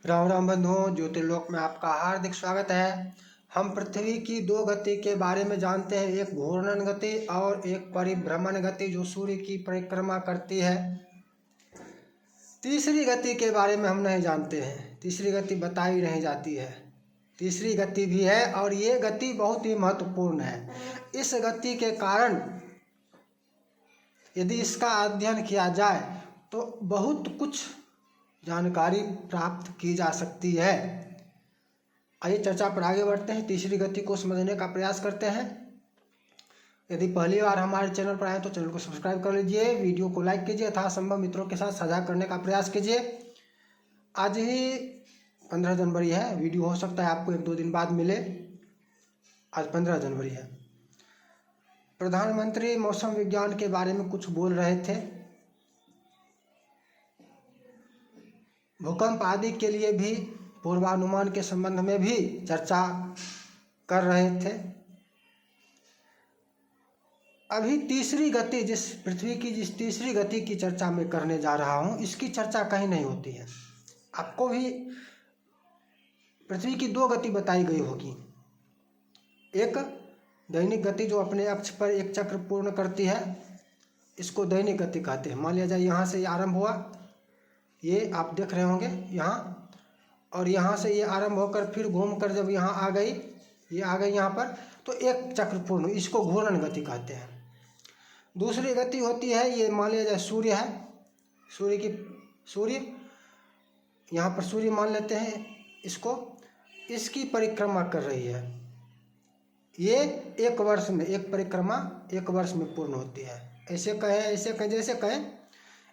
राम राम बंधुओं, ज्योतिर्लोक में आपका हार्दिक स्वागत है। हम पृथ्वी की दो गति के बारे में जानते हैं, एक घूर्णन गति और एक परिभ्रमण गति जो सूर्य की परिक्रमा करती है। तीसरी गति के बारे में हम नहीं जानते हैं, तीसरी गति बताई नहीं जाती है। तीसरी गति भी है और ये गति बहुत ही महत्वपूर्ण है। इस गति के कारण यदि इसका अध्ययन किया जाए तो बहुत कुछ जानकारी प्राप्त की जा सकती है। आइए चर्चा पर आगे बढ़ते हैं, तीसरी गति को समझने का प्रयास करते हैं। यदि पहली बार हमारे चैनल पर आए तो चैनल को सब्सक्राइब कर लीजिए, वीडियो को लाइक कीजिए तथा संभव मित्रों के साथ साझा करने का प्रयास कीजिए। आज ही 15 जनवरी है, वीडियो हो सकता है आपको 1-2 दिन बाद मिले। आज 15 जनवरी है। प्रधानमंत्री मौसम विज्ञान के बारे में कुछ बोल रहे थे। भूकंप आदि के लिए भी पूर्वानुमान के संबंध में भी चर्चा कर रहे थे। अभी तीसरी गति, जिस पृथ्वी की जिस तीसरी गति की चर्चा मैं करने जा रहा हूँ, इसकी चर्चा कहीं नहीं होती है। आपको भी पृथ्वी की दो गति बताई गई होगी। एक दैनिक गति जो अपने अक्ष पर एक चक्र पूर्ण करती है, इसको दैनिक गति कहते हैं। मान लिया जाए यहाँ से आरंभ हुआ, ये आप देख रहे होंगे यहाँ, और यहाँ से ये आरंभ होकर फिर घूमकर जब यहाँ आ गई, ये आ गई यहाँ पर, तो एक चक्र पूर्ण, इसको घूर्णन गति कहते हैं। दूसरी गति होती है, ये मान लिया जाए सूर्य है, सूर्य यहाँ पर सूर्य मान लेते हैं इसको, इसकी परिक्रमा कर रही है। ये एक वर्ष में, एक परिक्रमा एक वर्ष में पूर्ण होती है। ऐसे कहें जैसे कहें,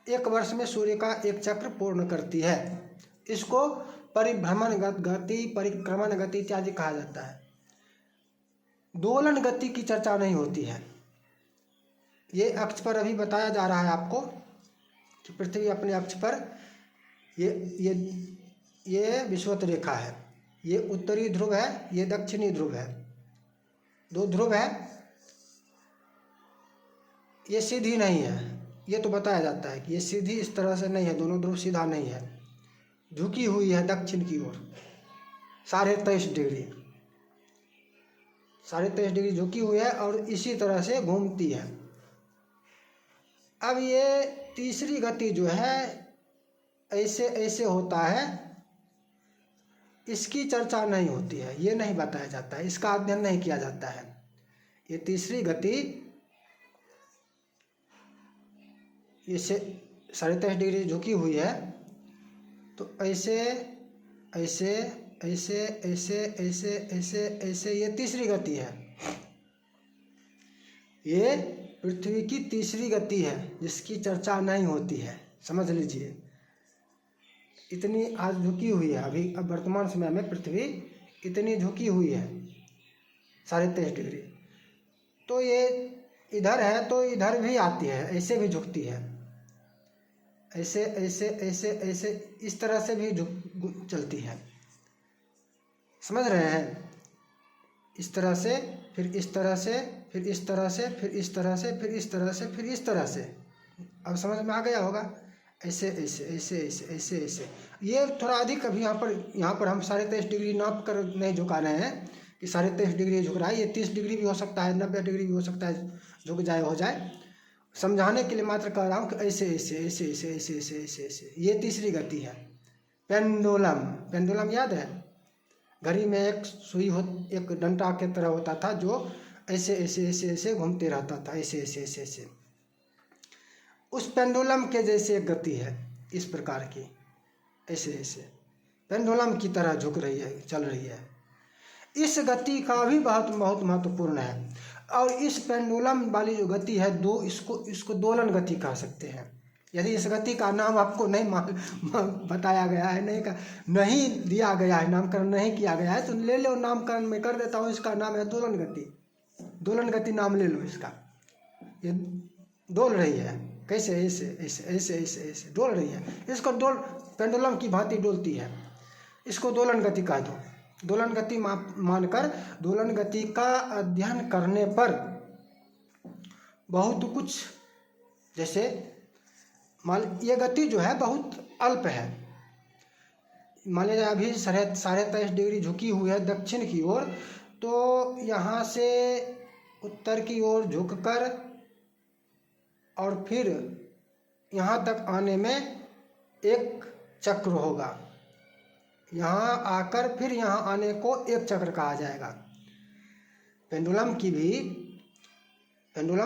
एक वर्ष में सूर्य का एक चक्र पूर्ण करती है। इसको परिभ्रमण गति, परिक्रमण गति इत्यादि कहा जाता है। दोलन गति की चर्चा नहीं होती है। ये अक्ष पर अभी बताया जा रहा है आपको कि पृथ्वी अपने अक्ष पर ये विषुवत रेखा है, ये उत्तरी ध्रुव है, ये दक्षिणी ध्रुव है, दो ध्रुव है। ये सीधी नहीं है, ये तो बताया जाता है कि ये सीधी इस तरह से नहीं है, दोनों ध्रुव सीधा नहीं है, झुकी हुई है दक्षिण की ओर 23.5 डिग्री, 23.5 डिग्री झुकी हुई है और इसी तरह से घूमती है। अब ये तीसरी गति जो है ऐसे ऐसे होता है, इसकी चर्चा नहीं होती है, ये नहीं बताया जाता है, इसका अध्ययन नहीं किया जाता है। ये तीसरी गति इसे 23.5 डिग्री झुकी हुई है, तो ऐसे ऐसे ऐसे ऐसे ऐसे ऐसे ऐसे ये तीसरी गति है। ये पृथ्वी की तीसरी गति है जिसकी चर्चा नहीं होती है, समझ लीजिए। इतनी आज झुकी हुई है, अभी अब वर्तमान समय में पृथ्वी इतनी झुकी हुई है 23.5 डिग्री। तो ये इधर है तो इधर भी आती है, ऐसे भी झुकती है, ऐसे ऐसे ऐसे ऐसे इस तरह से भी झुक चलती है, समझ रहे हैं। इस तरह से, फिर इस तरह से, फिर इस तरह से, फिर इस तरह से, फिर इस तरह से, फिर इस तरह से। अब समझ में आ गया होगा। ऐसे ऐसे ऐसे ऐसे ऐसे ऐसे, ये थोड़ा अधिक अभी यहाँ पर हम 23.5 डिग्री नाप कर नहीं झुका रहे हैं कि 23.5 डिग्री झुक रहा है। ये 30 डिग्री भी हो सकता है, 90 डिग्री भी हो सकता है, झुक जाए हो जाए। समझाने के लिए मात्र कह रहा हूँ कि ऐसे ऐसे ऐसे ऐसे ऐसे ऐसे ऐसे ऐसे, ये तीसरी गति है। पेंडुलम, पेंडुलम याद है, घड़ी में एक सुई हो, एक डंडा के तरह होता था जो ऐसे ऐसे ऐसे ऐसे घूमते रहता था, ऐसे ऐसे ऐसे ऐसे। उस पेंडुलम के जैसे एक गति है इस प्रकार की, ऐसे ऐसे पेंडुलम की तरह झुक रही है, चल रही है। इस गति का भी बहुत बहुत महत्वपूर्ण है। और इस पेंडुलम वाली जो गति है, इसको दोलन गति कह सकते हैं। यदि इस गति का नाम आपको नहीं बताया गया है, नहीं दिया गया है, नामकरण नहीं किया गया है, तो ले लो, नामकरण मैं कर देता हूँ। इसका नाम है दोलन गति। दोलन गति नाम ले लो इसका। ये डोल रही है, कैसे, ऐसे ऐसे ऐसे ऐसे ऐसे डोल रही है। इसको पेंडुलम की भांति डोलती है, इसको दोलन गति कह दो। दोलन गति मानकर, दोलन गति का अध्ययन करने पर बहुत कुछ, जैसे मान ये गति जो है बहुत अल्प है, मान लीजिए अभी 23.5 डिग्री झुकी हुई है दक्षिण की ओर, तो यहाँ से उत्तर की ओर झुककर और फिर यहाँ तक आने में एक चक्र होगा। यहाँ आकर फिर यहाँ आने को एक चक्र कहा जाएगा। पेंडुलम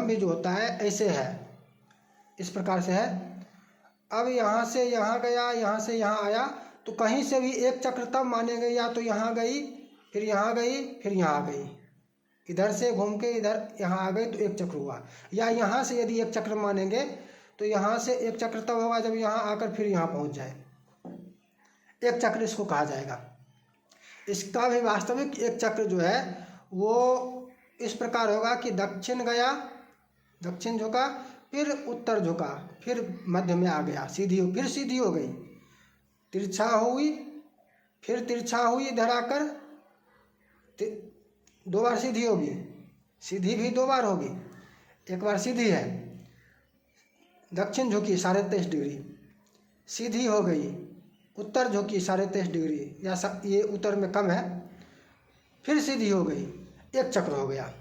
भी जो होता है ऐसे है, इस प्रकार से है। अब यहाँ से यहाँ गया, यहाँ से यहाँ आया, तो कहीं से भी एक चक्र तब मानेंगे, या तो यहाँ गई, फिर यहाँ गई, फिर यहाँ आ गई, इधर से घूम के इधर यहाँ आ गई तो एक चक्र हुआ। या यहाँ से यदि एक चक्र मानेंगे तो यहाँ से एक चक्र तब होगा जब यहाँ आकर फिर यहाँ पहुँच जाए, एक चक्र इसको कहा जाएगा। इसका भी वास्तविक एक चक्र जो है वो इस प्रकार होगा कि दक्षिण गया, दक्षिण झुका, फिर उत्तर झुका, फिर मध्य में आ गया, फिर सीधी हो गई, तिरछा हुई, फिर तिरछा हुई, इधर आकर 2 बार सीधी होगी, सीधी भी 2 बार होगी, एक बार सीधी है, दक्षिण झुकी 23.5 डिग्री, सीधी हो गई, उत्तर झुकी 23.5 डिग्री, या ये उत्तर में कम है, फिर सीधी हो गई, एक चक्र हो गया।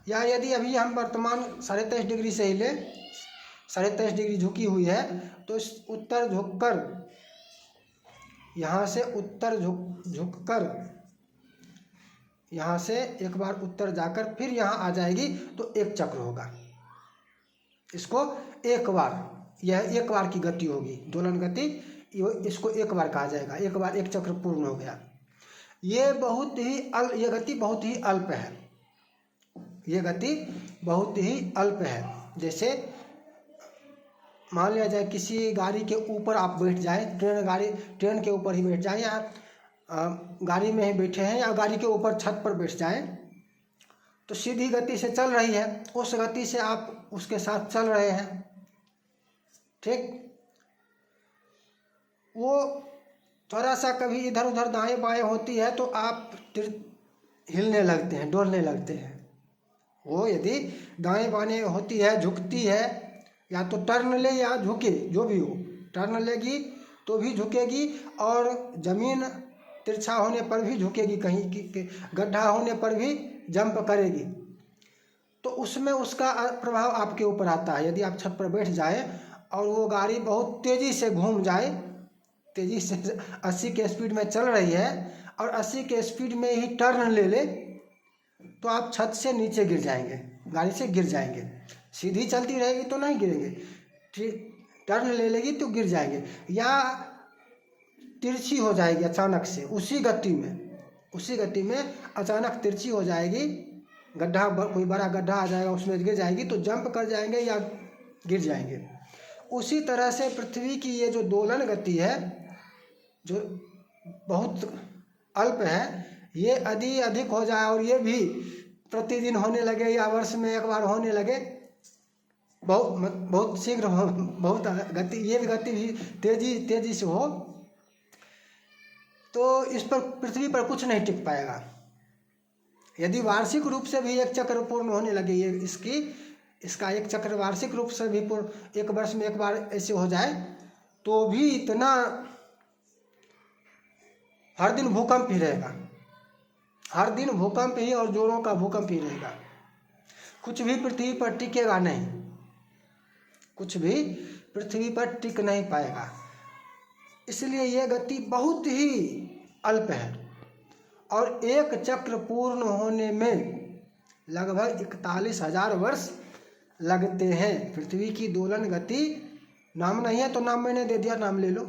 या यदि अभी हम वर्तमान 23.5 डिग्री से ही ले, 23.5 डिग्री झुकी हुई है, तो इस उत्तर झुककर यहाँ से उत्तर झुककर यहाँ से एक बार उत्तर जाकर फिर यहाँ आ जाएगी तो एक चक्र होगा। इसको एक बार, यह एक बार की गति होगी, दोलन गति, इसको एक बार कहा जाएगा। एक बार एक चक्र पूर्ण हो गया। ये गति बहुत ही अल्प है, ये गति बहुत ही अल्प है। जैसे मान लिया जाए किसी गाड़ी के ऊपर आप बैठ जाए, ट्रेन के ऊपर ही बैठ जाए, या गाड़ी में ही बैठे हैं, या गाड़ी के ऊपर छत पर बैठ जाए, तो सीधी गति से चल रही है, उस गति से आप उसके साथ चल रहे हैं, ठीक। वो थोड़ा सा कभी इधर उधर दाएं बाएं होती है तो आप हिलने लगते हैं, डोलने लगते हैं। वो यदि दाएं बाएं होती है, झुकती है, या तो टर्न ले या झुके, जो भी हो, टर्न लेगी तो भी झुकेगी, और ज़मीन तिरछा होने पर भी झुकेगी, कहीं गड्ढा होने पर भी जंप करेगी। तो उसमें उसका प्रभाव आपके ऊपर आता है। यदि आप छत पर बैठ जाए और वो गाड़ी बहुत तेज़ी से घूम जाए, तेज़ी से 80 के स्पीड में चल रही है और 80 के स्पीड में ही टर्न ले तो आप छत से नीचे गिर जाएंगे, गाड़ी से गिर जाएंगे। सीधी चलती रहेगी तो नहीं गिरेंगे, टर्न ले लेगी तो गिर जाएंगे, या तिरछी हो जाएगी अचानक से, उसी गति में अचानक तिरछी हो जाएगी, गड्ढा, कोई बड़ा गड्ढा आ जाएगा, उसमें गिर जाएगी तो जंप कर जाएंगे या गिर जाएंगे। उसी तरह से पृथ्वी की ये जो दोलन गति है, जो बहुत अल्प है, ये यदि अधिक हो जाए और ये भी प्रतिदिन होने लगे या वर्ष में एक बार होने लगे, बहुत शीघ्र हो, बहुत गति, ये भी गति भी तेजी से हो, तो इस पर, पृथ्वी पर कुछ नहीं टिक पाएगा। यदि वार्षिक रूप से भी एक चक्र पूर्ण होने लगे, ये इसका एक चक्र वार्षिक रूप से भी पूर्ण, एक वर्ष में एक बार ऐसे हो जाए, तो भी इतना, हर दिन भूकंप ही रहेगा, हर दिन भूकंप ही, और जोरों का भूकंप ही रहेगा। कुछ भी पृथ्वी पर टिकेगा नहीं, कुछ भी पृथ्वी पर टिक नहीं पाएगा। इसलिए यह गति बहुत ही अल्प है, और एक चक्र पूर्ण होने में लगभग 41,000 वर्ष लगते हैं। पृथ्वी की दोलन गति, नाम नहीं है तो नाम मैंने दे दिया, नाम ले लो।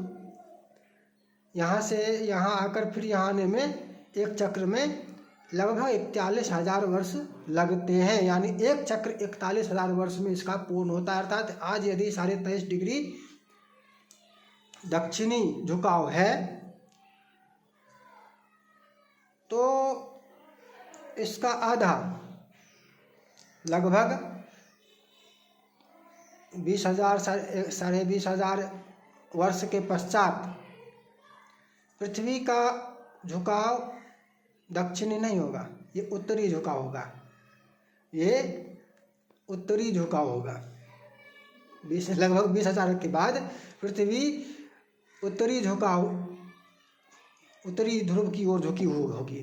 यहाँ से यहाँ आकर फिर यहाँ आने में एक चक्र में लगभग 41,000 वर्ष लगते हैं, यानी एक चक्र 41,000 वर्ष में इसका पूर्ण होता है। अर्थात आज यदि 23.5 डिग्री दक्षिणी झुकाव है तो इसका आधा, लगभग 20,000 साढ़े 20,000 वर्ष के पश्चात पृथ्वी का झुकाव दक्षिणी नहीं होगा, ये उत्तरी झुकाव होगा, ये उत्तरी झुकाव होगा। लगभग 20,000 के बाद पृथ्वी उत्तरी झुकाव उत्तरी ध्रुव की ओर झुकी हुई होगी,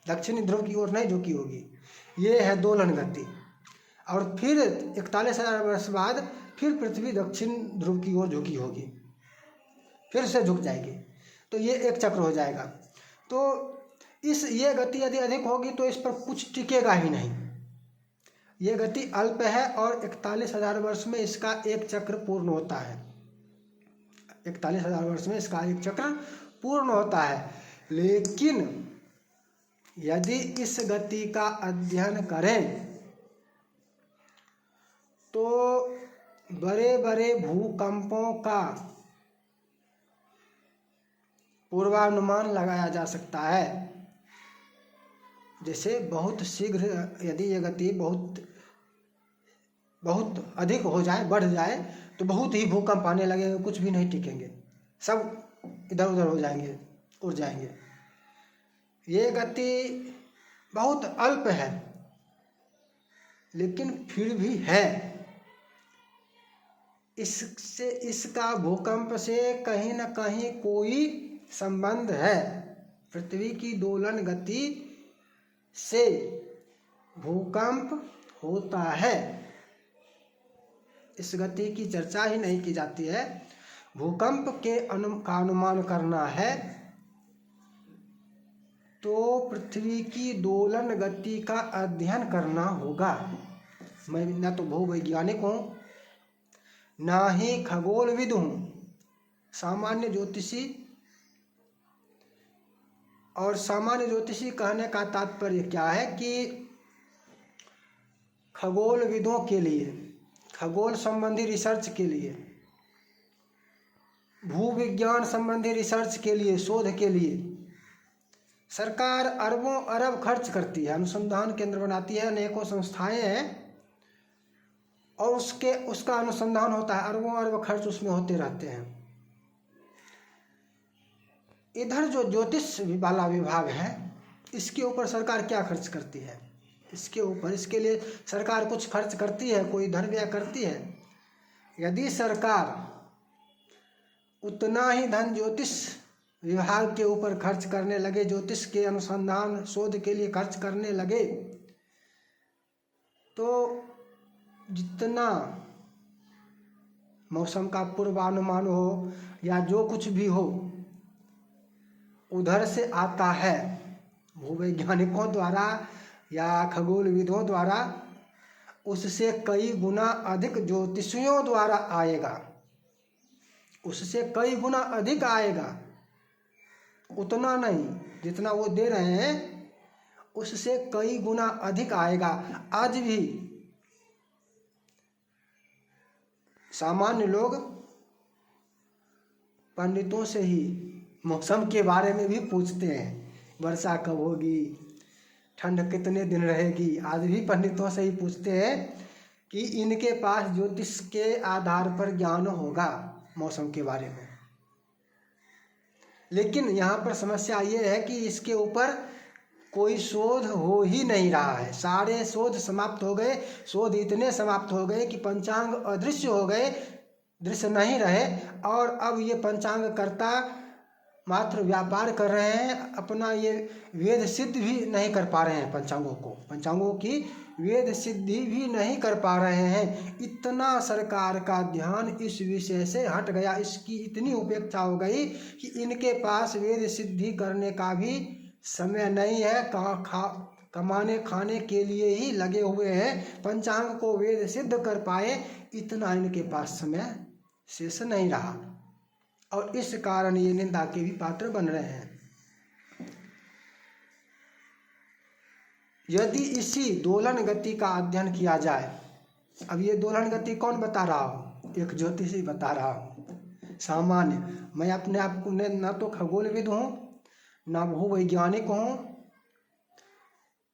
दक्षिणी ध्रुव की ओर नहीं झुकी होगी। ये है दोलन गति। और फिर 41,000 वर्ष बाद फिर पृथ्वी दक्षिण ध्रुव की ओर झुकी होगी, फिर से झुक जाएगी, तो ये एक चक्र हो जाएगा। तो ये गति यदि अधिक होगी तो इस पर कुछ टिकेगा ही नहीं। ये गति अल्प है और 41,000 वर्ष में इसका एक चक्र पूर्ण होता है। 41,000 वर्ष में इसका एक चक्र पूर्ण होता है। लेकिन यदि इस गति का अध्ययन करें तो बड़े बड़े भूकंपों का पूर्वानुमान लगाया जा सकता है। जैसे बहुत शीघ्र यदि ये गति बहुत अधिक हो जाए, बढ़ जाए, तो बहुत ही भूकंप आने लगेंगे, कुछ भी नहीं टिकेंगे, सब इधर उधर हो जाएंगे, उड़ जाएंगे। ये गति बहुत अल्प है लेकिन फिर भी है। इसका भूकंप से कहीं न कहीं कोई संबंध है। पृथ्वी की दोलन गति से भूकंप होता है। इस गति की चर्चा ही नहीं की जाती है। भूकंप का अनुमान करना है तो पृथ्वी की दोलन गति का अध्ययन करना होगा। मैं न तो भूवैज्ञानिक हूँ, ना ही खगोलविद हूँ, सामान्य ज्योतिषी। और सामान्य ज्योतिषी कहने का तात्पर्य क्या है कि खगोलविदों के लिए, खगोल संबंधी रिसर्च के लिए, भूविज्ञान संबंधी रिसर्च के लिए, शोध के लिए सरकार अरबों अरब खर्च करती है, अनुसंधान केंद्र बनाती है, अनेकों संस्थाएं हैं और उसका अनुसंधान होता है, अरबों अरब खर्च उसमें होते रहते हैं। इधर जो ज्योतिष वाला विभाग है इसके ऊपर सरकार क्या खर्च करती है? इसके लिए सरकार कुछ खर्च करती है, कोई धन व्यय करती है। यदि सरकार उतना ही धन ज्योतिष विभाग के ऊपर खर्च करने लगे, ज्योतिष के अनुसंधान शोध के लिए खर्च करने लगे, तो जितना मौसम का पूर्वानुमान हो या जो कुछ भी हो उधर से आता है, भूवैज्ञानिकों द्वारा या खगोलविदों द्वारा, उससे कई गुना अधिक ज्योतिषियों द्वारा आएगा, उससे कई गुना अधिक आएगा। उतना नहीं जितना वो दे रहे हैं, उससे कई गुना अधिक आएगा। आज भी सामान्य लोग पंडितों से ही मौसम के बारे में भी पूछते हैं, वर्षा कब होगी, ठंड कितने दिन रहेगी। आज भी पंडितों से ही पूछते हैं कि इनके पास ज्योतिष के आधार पर ज्ञान होगा मौसम के बारे में। लेकिन यहाँ पर समस्या ये है कि इसके ऊपर कोई शोध हो ही नहीं रहा है। सारे शोध समाप्त हो गए, शोध इतने समाप्त हो गए कि पंचांग अदृश्य हो गए, दृश्य नहीं रहे। और अब ये पंचांग कर्ता मात्र व्यापार कर रहे हैं, अपना ये वेद सिद्ध भी नहीं कर पा रहे हैं। पंचांगों की वेद सिद्धि भी नहीं कर पा रहे हैं। इतना सरकार का ध्यान इस विषय से हट गया, इसकी इतनी उपेक्षा हो गई कि इनके पास वेद सिद्धि करने का भी समय नहीं है। कमाने खाने के लिए ही लगे हुए हैं। पंचांग को वेद सिद्ध कर पाए इतना इनके पास समय शेष नहीं रहा, और इस कारण ये निंदा के भी पात्र बन रहे हैं। यदि इसी दोलन गति का अध्ययन किया जाए, अब ये दोलन गति कौन बता रहा हो? एक ज्योतिषी बता रहा हो, सामान्य। मैं अपने आप को न तो खगोलविद हूँ, ना भूवैज्ञानिक हूँ,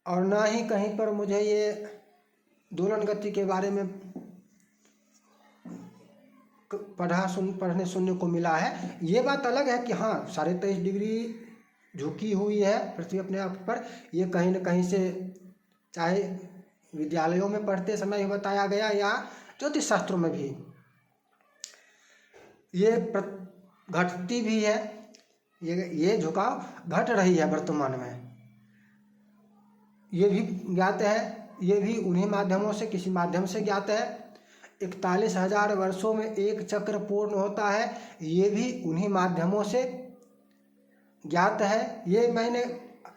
और ना ही कहीं पर मुझे ये दोलन गति के बारे में पढ़ने सुनने को मिला है। ये बात अलग है कि हाँ 23.5 डिग्री झुकी हुई है पृथ्वी अपने आप पर। ये कहीं न कहीं से चाहे विद्यालयों में पढ़ते समय ही बताया गया या ज्योतिष शास्त्रों में भी ये घटती भी है, ये झुकाव घट रही है वर्तमान में। ये भी ज्ञात है, ये भी उन्हीं माध्यमों से, किसी माध्यम से ज्ञात है। 41,000 वर्षों में एक चक्र पूर्ण होता है, ये भी उन्हीं माध्यमों से ज्ञात है। ये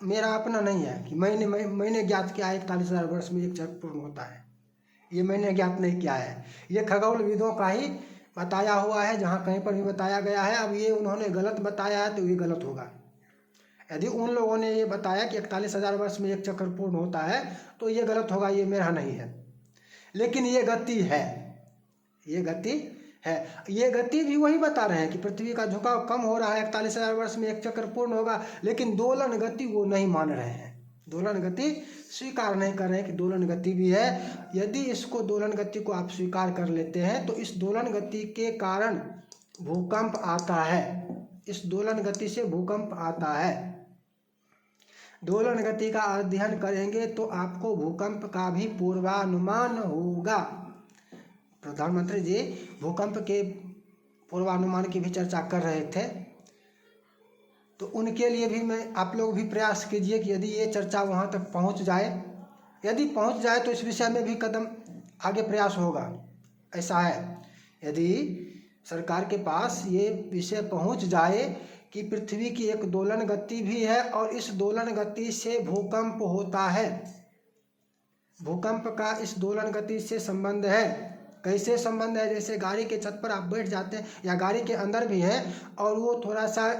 मेरा अपना नहीं है कि मैंने ज्ञात किया है 41,000 वर्ष में एक चक्र पूर्ण होता है, ये मैंने ज्ञात नहीं किया है। ये खगोलविदों का ही बताया हुआ है, जहाँ कहीं पर भी बताया गया है। अब ये उन्होंने गलत बताया है तो ये गलत होगा। यदि उन लोगों ने ये बताया कि 41,000 वर्ष में एक चक्र पूर्ण होता है तो ये गलत होगा, ये मेरा नहीं है। लेकिन ये गति है, ये गति है। ये गति भी वही बता रहे हैं कि पृथ्वी का झुकाव कम हो रहा है, 41,000 वर्ष में एक चक्र पूर्ण होगा। लेकिन दोलन गति वो नहीं मान रहे हैं, दोलन गति स्वीकार नहीं कर रहे हैं कि दोलन गति भी है। यदि इसको दोलन गति को आप स्वीकार कर लेते हैं तो इस दोलन गति के कारण भूकंप आता है, इस दोलन गति से भूकंप आता है। दोलन गति का अध्ययन करेंगे तो आपको भूकंप का भी पूर्वानुमान होगा। प्रधानमंत्री जी भूकंप के पूर्वानुमान की भी चर्चा कर रहे थे, तो उनके लिए भी आप लोग भी प्रयास कीजिए कि यदि ये चर्चा वहाँ तक पहुँच जाए, यदि पहुँच जाए तो इस विषय में भी कदम आगे प्रयास होगा। ऐसा है, यदि सरकार के पास ये विषय पहुँच जाए कि पृथ्वी की एक दोलन गति भी है और इस दोलन गति से भूकंप होता है, भूकंप का इस दोलन गति से संबंध है। कैसे संबंध है? जैसे गाड़ी के छत पर आप बैठ जाते हैं या गाड़ी के अंदर भी है और वो थोड़ा सा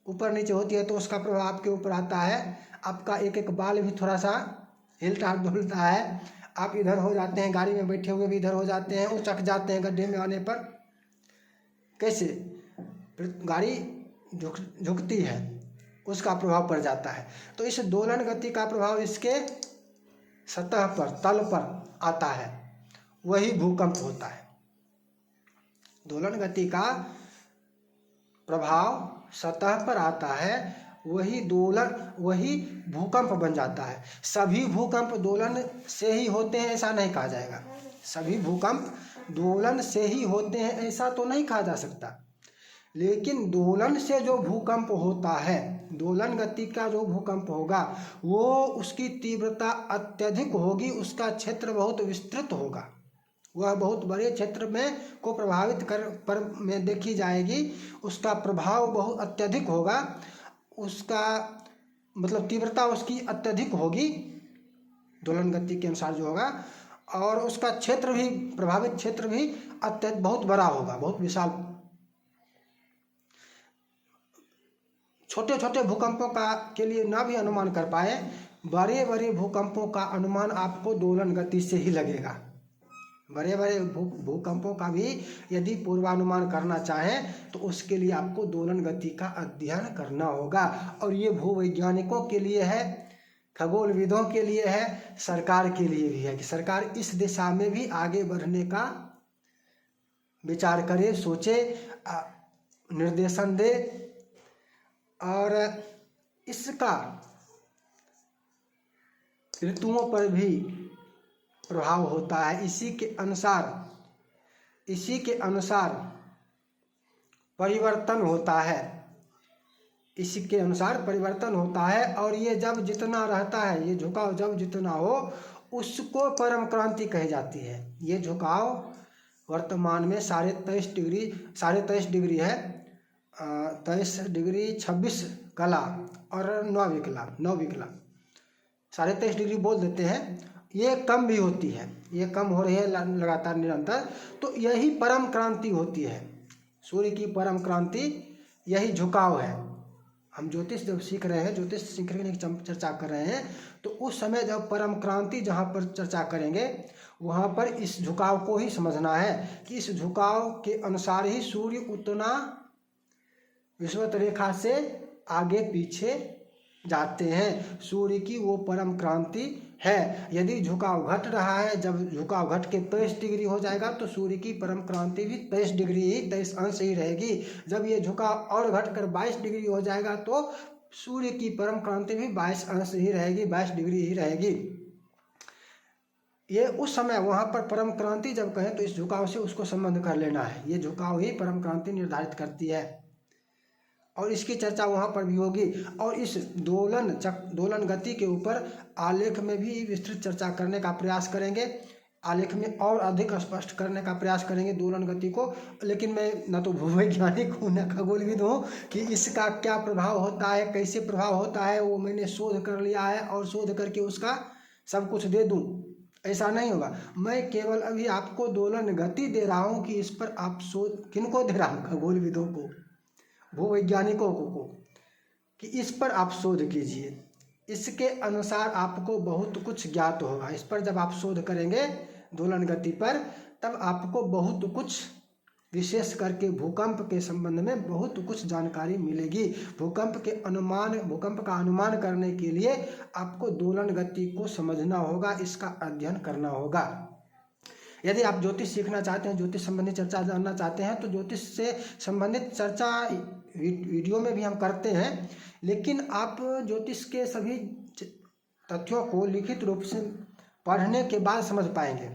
ऊपर नीचे होती है तो उसका प्रभाव आपके ऊपर आता है। आपका एक एक बाल भी थोड़ा सा हिलता डुलता है, आप इधर हो जाते हैं, गाड़ी में बैठे हुए भी इधर हो जाते हैं, उचक जाते हैं गड्ढे में आने पर। कैसे? गाड़ी झुकती है, उसका प्रभाव पड़ जाता है। तो इस दोलन गति का प्रभाव इसके सतह पर, तल पर आता है, वही भूकंप होता है। दोलन गति का प्रभाव सतह पर आता है, वही भूकंप बन जाता है। सभी भूकंप दोलन से ही होते हैं ऐसा नहीं कहा जाएगा, सभी भूकंप दोलन से ही होते हैं ऐसा तो नहीं कहा जा सकता। लेकिन दोलन से जो भूकंप होता है, दोलन गति का जो भूकंप होगा वो उसकी तीव्रता अत्यधिक होगी, उसका क्षेत्र बहुत विस्तृत होगा, वह बहुत बड़े क्षेत्र में को प्रभावित पर में देखी जाएगी, उसका प्रभाव बहुत अत्यधिक होगा, उसका मतलब तीव्रता उसकी अत्यधिक होगी दोलन गति के अनुसार जो होगा, और उसका क्षेत्र भी, प्रभावित क्षेत्र भी बहुत बड़ा होगा, बहुत विशाल। छोटे छोटे भूकंपों के लिए ना भी अनुमान कर पाए, बड़े बड़े भूकंपों का अनुमान आपको दोलन गति से ही लगेगा। बड़े बड़े भूकंपों का भी यदि पूर्वानुमान करना चाहें तो उसके लिए आपको दोलन गति का अध्ययन करना होगा। और ये भूवैज्ञानिकों के लिए है, खगोलविदों के लिए है, सरकार के लिए भी है कि सरकार इस दिशा में भी आगे बढ़ने का विचार करे, सोचे, निर्देशन दे। और इसका ऋतुओं पर भी प्रभाव होता है, इसी के अनुसार परिवर्तन होता है, इसी के अनुसार परिवर्तन होता है। और ये जब जितना रहता है, ये झुकाव जब जितना हो उसको परम क्रांति कही जाती है। ये झुकाव वर्तमान में 23.5 डिग्री है, 23 डिग्री 26 कला और 9 विकला 23.5 डिग्री बोल देते हैं। ये कम भी होती है, ये कम हो रही है लगातार निरंतर, तो यही परम क्रांति होती है। सूर्य की परम क्रांति यही झुकाव है। हम ज्योतिष जब सीख रहे हैं, ज्योतिष सीखने की चर्चा कर रहे हैं, तो उस समय जब परम क्रांति जहाँ पर चर्चा करेंगे वहाँ पर इस झुकाव को ही समझना है कि इस झुकाव के अनुसार ही सूर्य उतना विषुवत रेखा से आगे पीछे जाते हैं। सूर्य की वो परम क्रांति है। यदि झुकाव घट रहा है, जब झुकाव घट के 23 डिग्री हो जाएगा तो सूर्य की परम क्रांति भी 23 डिग्री ही 23 अंश ही रहेगी। जब ये झुकाव और घटकर 22 डिग्री हो जाएगा तो सूर्य की परम क्रांति भी 22 अंश ही रहेगी, 22 डिग्री ही रहेगी। ये उस समय वहाँ पर परम क्रांति जब कहें तो इस झुकाव से उसको संबंध कर लेना है। ये झुकाव ही परम क्रांति निर्धारित करती है। और इसकी चर्चा वहाँ पर भी होगी। और इस दोलन गति के ऊपर आलेख में भी विस्तृत चर्चा करने का प्रयास करेंगे, आलेख में और अधिक स्पष्ट करने का प्रयास करेंगे दोलन गति को। लेकिन मैं न तो भूवैज्ञानिक हूँ न खगोलविद हूँ कि इसका क्या प्रभाव होता है, कैसे प्रभाव होता है, वो मैंने शोध कर लिया है और शोध करके उसका सब कुछ दे दूँ, ऐसा नहीं होगा। मैं केवल अभी आपको दोलन गति दे रहा हूँ कि इस पर आप शोध, किनको दे रहा हूँ, खगोलविदों को, भूवैज्ञानिकों को कि इस पर आप शोध कीजिए, इसके अनुसार आपको बहुत कुछ ज्ञात होगा। इस पर जब आप शोध करेंगे दोलन गति पर, तब आपको बहुत कुछ, विशेष करके भूकंप के संबंध में बहुत कुछ जानकारी मिलेगी। भूकंप का अनुमान करने के लिए आपको दोलन गति को समझना होगा, इसका अध्ययन करना होगा। यदि आप ज्योतिष सीखना चाहते हैं, ज्योतिष संबंधी चर्चा जानना चाहते हैं, तो ज्योतिष से संबंधित चर्चा वीडियो में भी हम करते हैं, लेकिन आप ज्योतिष के सभी तथ्यों को लिखित रूप से पढ़ने के बाद समझ पाएंगे।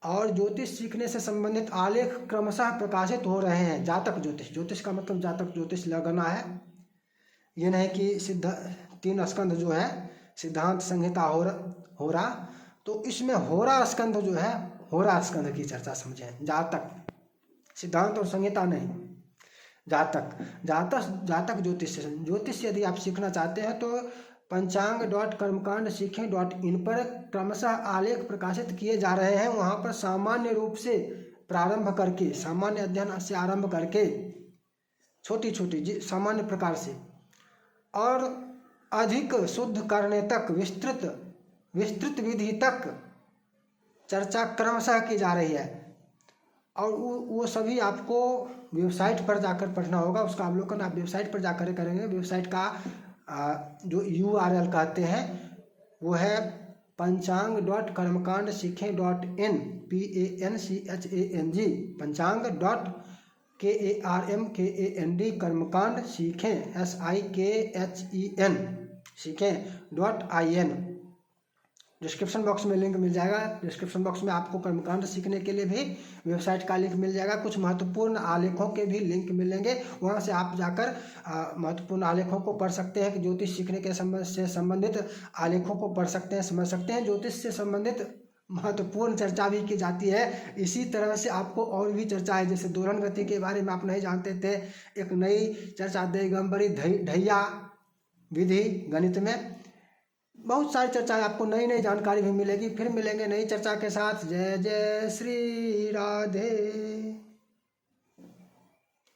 और ज्योतिष सीखने से संबंधित आलेख क्रमशः प्रकाशित हो रहे हैं। जातक ज्योतिष, ज्योतिष का मतलब जातक ज्योतिष लगना है, ये नहीं कि सिद्ध 3 स्कंध जो है सिद्धांत संहिता हो रहा, तो इसमें होरा स्कंध जो है, होरा स्कंध की चर्चा समझें। जातक, सिद्धांत और संहिता नहीं, जातक ज्योतिष यदि आप सीखना चाहते हैं तो पंचांग.कर्मकांड सीखें.in पर क्रमशः आलेख प्रकाशित किए जा रहे हैं। वहाँ पर सामान्य रूप से प्रारंभ करके, सामान्य अध्ययन से आरंभ करके छोटी सामान्य प्रकार से और अधिक शुद्ध करने तक, विस्तृत विधि तक चर्चा क्रमशः की जा रही है। और वो सभी आपको वेबसाइट पर जाकर पढ़ना होगा, उसका अवलोकन आप वेबसाइट पर जाकर करेंगे। वेबसाइट का जो URL कहते हैं वो है पंचांग.कर्मकांड सीखें.in PANCHANG, पंचांग.KARMKAND कर्मकांड सीखें SIKHEN सीखें.in। डिस्क्रिप्शन बॉक्स में लिंक मिल जाएगा। डिस्क्रिप्शन बॉक्स में आपको कर्मकांड सीखने के लिए भी वेबसाइट का लिंक मिल जाएगा। कुछ महत्वपूर्ण आलेखों के भी लिंक मिलेंगे, वहां से आप जाकर महत्वपूर्ण आलेखों को पढ़ सकते हैं कि ज्योतिष सीखने के से संबंधित आलेखों को पढ़ सकते हैं, समझ सकते हैं। ज्योतिष से संबंधित महत्वपूर्ण चर्चा भी की जाती है। इसी तरह से आपको और भी चर्चा है, जैसे दोलन गति के बारे में आप नहीं जानते थे, एक नई चर्चा दिगंबरी ढैया विधि गणित में, बहुत सारी चर्चाएं, आपको नई जानकारी भी मिलेगी। फिर मिलेंगे नई चर्चा के साथ। जय जय श्री राधे।